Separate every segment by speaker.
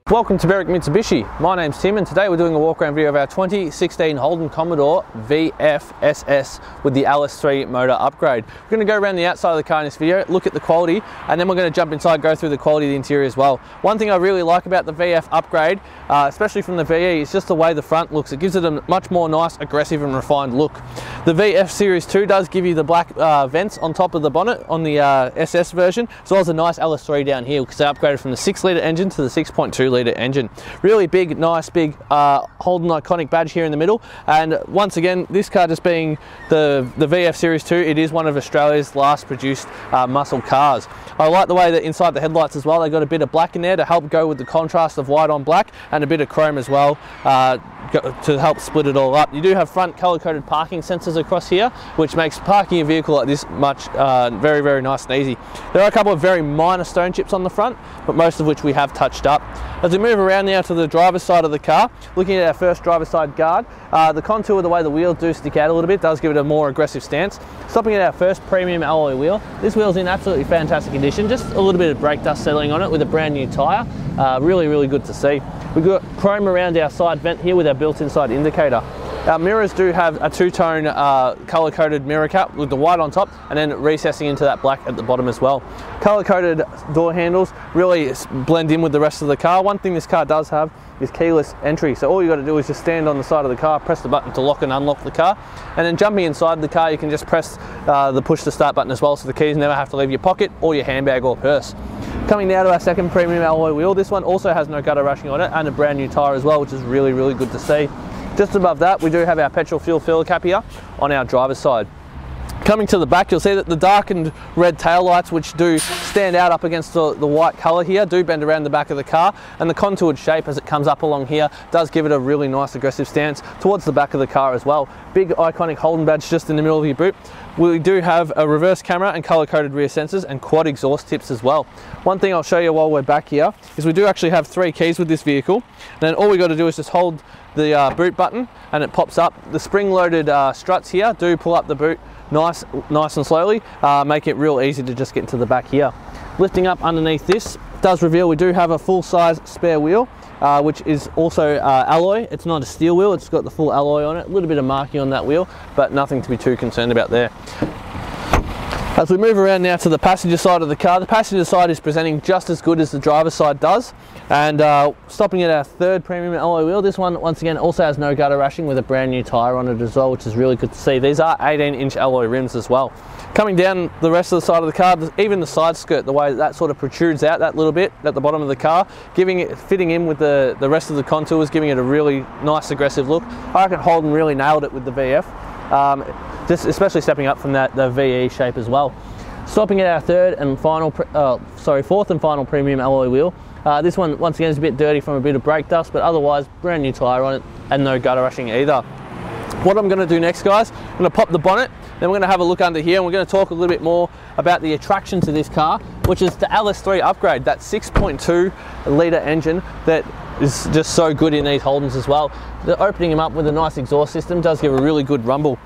Speaker 1: Welcome to Berwick Mitsubishi. My name's Tim and today we're doing a walk around video of our 2016 Holden Commodore VF SS with the LS3 motor upgrade. We're going to go around the outside of the car in this video, look at the quality, and then we're going to jump inside, go through the quality of the interior as well. One thing I really like about the VF upgrade, especially from the VE, is just the way the front looks. It gives it a much more nice, aggressive and refined look. The VF Series 2 does give you the black vents on top of the bonnet on the SS version, as well as a nice LS3 down here because they upgraded from the 6-litre engine to the 6.2-litre engine. Really big, nice, big Holden iconic badge here in the middle. And once again, this car just being the VF Series 2, it is one of Australia's last produced muscle cars. I like the way that inside the headlights as well, they got a bit of black in there to help go with the contrast of white on black, and a bit of chrome as well to help split it all up. You do have front colour-coded parking sensors across here, which makes parking a vehicle like this much very, very nice and easy. There are a couple of very minor stone chips on the front, but most of which we have touched up. As we move around now to the driver's side of the car, looking at our first driver's side guard, the contour of the way the wheels do stick out a little bit does give it a more aggressive stance. Stopping at our first premium alloy wheel, this wheel's in absolutely fantastic condition, just a little bit of brake dust settling on it with a brand new tyre. Really, really good to see. We've got chrome around our side vent here with our built-in side indicator. Our mirrors do have a two-tone colour-coded mirror cap with the white on top and then recessing into that black at the bottom as well. Colour-coded door handles really blend in with the rest of the car. One thing this car does have is keyless entry, so all you got to do is just stand on the side of the car, press the button to lock and unlock the car, and then jumping inside the car you can just press the push to start button as well, so the keys never have to leave your pocket or your handbag or purse. Coming now to our second premium alloy wheel, this one also has no gutter rashing on it and a brand new tyre as well, which is really, really good to see. Just above that, we do have our petrol fuel filler cap here on our driver's side. Coming to the back, you'll see that the darkened red tail lights, which do stand out up against the white colour here, do bend around the back of the car, and the contoured shape as it comes up along here does give it a really nice aggressive stance towards the back of the car as well. Big iconic Holden badge just in the middle of your boot. We do have a reverse camera and colour-coded rear sensors and quad exhaust tips as well. One thing I'll show you while we're back here is we do actually have 3 keys with this vehicle. And then all we got to do is just hold the boot button and it pops up. The spring-loaded struts here do pull up the boot nice and slowly, make it real easy to just get into the back here. Lifting up underneath this does reveal we do have a full-size spare wheel, which is also alloy. It's not a steel wheel, it's got the full alloy on it. A little bit of marking on that wheel, but nothing to be too concerned about there. As we move around now to the passenger side of the car, the passenger side is presenting just as good as the driver's side does. And stopping at our third premium alloy wheel, this one once again also has no gutter rashing with a brand new tyre on it as well, which is really good to see. These are 18-inch alloy rims as well. Coming down the rest of the side of the car, even the side skirt, the way that sort of protrudes out that little bit at the bottom of the car, fitting in with the rest of the contours, giving it a really nice aggressive look. I reckon Holden really nailed it with the VF. Just especially stepping up from the VE shape as well. Stopping at our fourth and final premium alloy wheel. This one once again is a bit dirty from a bit of brake dust, but otherwise brand new tyre on it and no gutter rashing either. What I'm going to do next, guys, I'm going to pop the bonnet, then we're going to have a look under here and we're going to talk a little bit more about the attraction to this car, which is the LS3 upgrade, that 6.2-litre engine that is just so good in these Holdens as well. Opening them up with a nice exhaust system does give a really good rumble.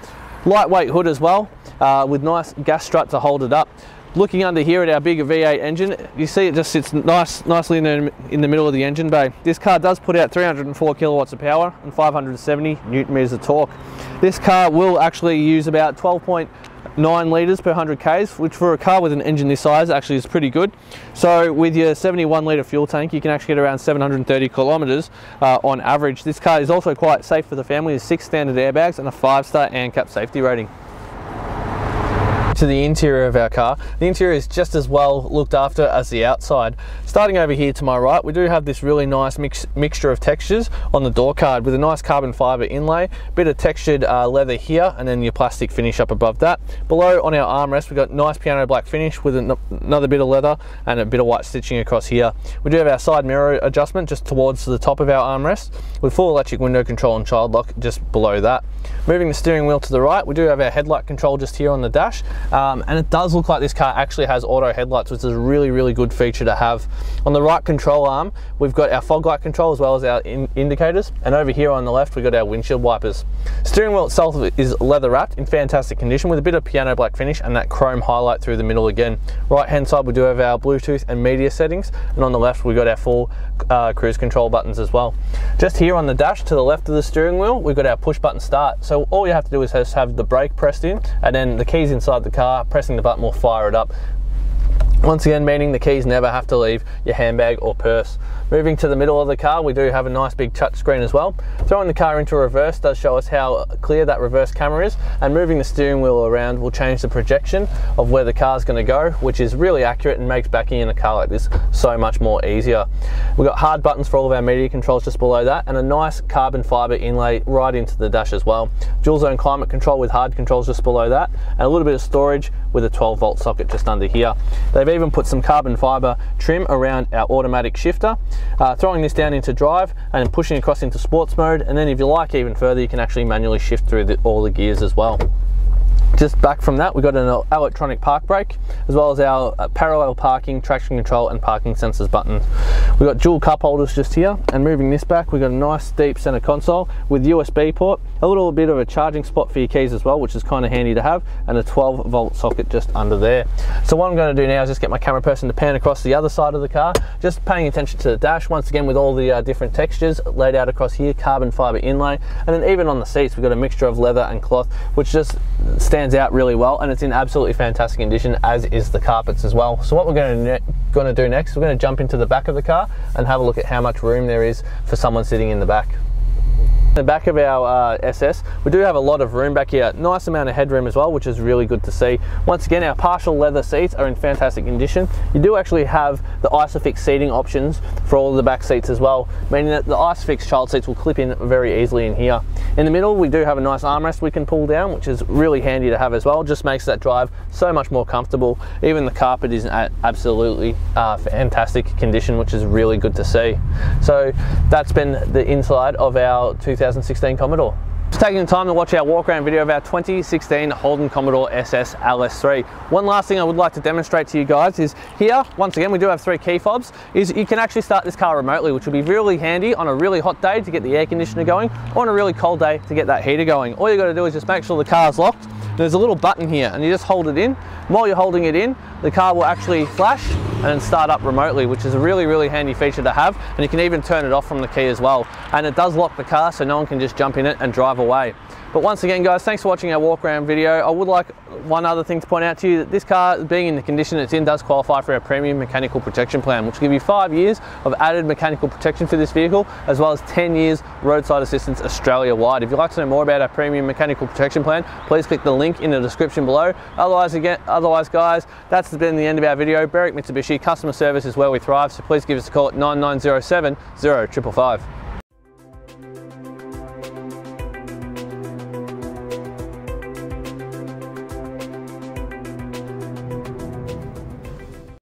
Speaker 1: Lightweight hood as well, with nice gas strut to hold it up. Looking under here at our bigger V8 engine, you see it just sits nicely in the middle of the engine bay. This car does put out 304 kilowatts of power and 570 newton meters of torque. This car will actually use about 12.9 litres per 100 k's, which for a car with an engine this size actually is pretty good. So with your 71 litre fuel tank, you can actually get around 730 kilometres on average. This car is also quite safe for the family, with 6 standard airbags and a 5-star ANCAP safety rating. To the interior of our car. The interior is just as well looked after as the outside. Starting over here to my right, we do have this really nice mixture of textures on the door card with a nice carbon fibre inlay, bit of textured leather here, and then your plastic finish up above that. Below on our armrest, we've got nice piano black finish with another bit of leather and a bit of white stitching across here. We do have our side mirror adjustment just towards the top of our armrest with full electric window control and child lock just below that. Moving the steering wheel to the right, we do have our headlight control just here on the dash. And it does look like this car actually has auto headlights, which is a really, really good feature to have On the right control arm, we've got our fog light control as well as our indicators, and over here on the left we've got our windshield wipers. Steering wheel itself is leather wrapped in fantastic condition with a bit of piano black finish and that chrome highlight through the middle again. Right hand side we do have our Bluetooth and media settings, and on the left we've got our full cruise control buttons as well. Just here on the dash to the left of the steering wheel we've got our push button start, so all you have to do is just have the brake pressed in and then the keys inside the car. Pressing the button will fire it up. Once again, meaning the keys never have to leave your handbag or purse. Moving to the middle of the car, we do have a nice big touch screen as well. Throwing the car into reverse does show us how clear that reverse camera is, and moving the steering wheel around will change the projection of where the car is going to go, which is really accurate and makes backing in a car like this so much more easier. We've got hard buttons for all of our media controls just below that, and a nice carbon fiber inlay right into the dash as well. Dual zone climate control with hard controls just below that, and a little bit of storage with a 12-volt socket just under here. They've even put some carbon fiber trim around our automatic shifter. Throwing this down into drive and then pushing across into sports mode, and then if you like even further you can actually manually shift through all the gears as well. Just back from that, we've got an electronic park brake, as well as our parallel parking, traction control and parking sensors buttons. We've got dual cup holders just here, and moving this back, we've got a nice deep center console with USB port, a little bit of a charging spot for your keys as well, which is kind of handy to have, and a 12-volt socket just under there. So what I'm going to do now is just get my camera person to pan across the other side of the car, just paying attention to the dash, once again with all the different textures laid out across here, carbon fiber inlay, and then even on the seats, we've got a mixture of leather and cloth, which just stands out really well, and it's in absolutely fantastic condition, as is the carpets as well. So what we're going to do next, we're going to jump into the back of the car and have a look at how much room there is for someone sitting in the back. In the back of our SS, we do have a lot of room back here, nice amount of headroom as well, which is really good to see. Once again, our partial leather seats are in fantastic condition. You do actually have the ISOFIX seating options for all of the back seats as well, meaning that the ISOFIX child seats will clip in very easily in here. In the middle, we do have a nice armrest we can pull down, which is really handy to have as well. Just makes that drive so much more comfortable. Even the carpet is in absolutely fantastic condition, which is really good to see. So that's been the inside of our 2016 Commodore. Just taking the time to watch our walk around video of our 2016 Holden Commodore SS LS3. One last thing I would like to demonstrate to you guys is here, once again, we do have 3 key fobs, is you can actually start this car remotely, which will be really handy on a really hot day to get the air conditioner going, or on a really cold day to get that heater going. All you got to do is just make sure the car's locked. There's a little button here and you just hold it in. While you're holding it in, the car will actually flash and then start up remotely, which is a really handy feature to have, and you can even turn it off from the key as well. And it does lock the car so no one can just jump in it and drive away. But once again guys, thanks for watching our walk around video. I would like one other thing to point out to you, that this car, being in the condition it's in, does qualify for our premium mechanical protection plan, which will give you 5 years of added mechanical protection for this vehicle, as well as 10 years roadside assistance Australia wide. If you'd like to know more about our premium mechanical protection plan, please click the link in the description below. Otherwise guys, that's been the end of our video. Berwick Mitsubishi customer service is where we thrive, so please give us a call at 9907 0555.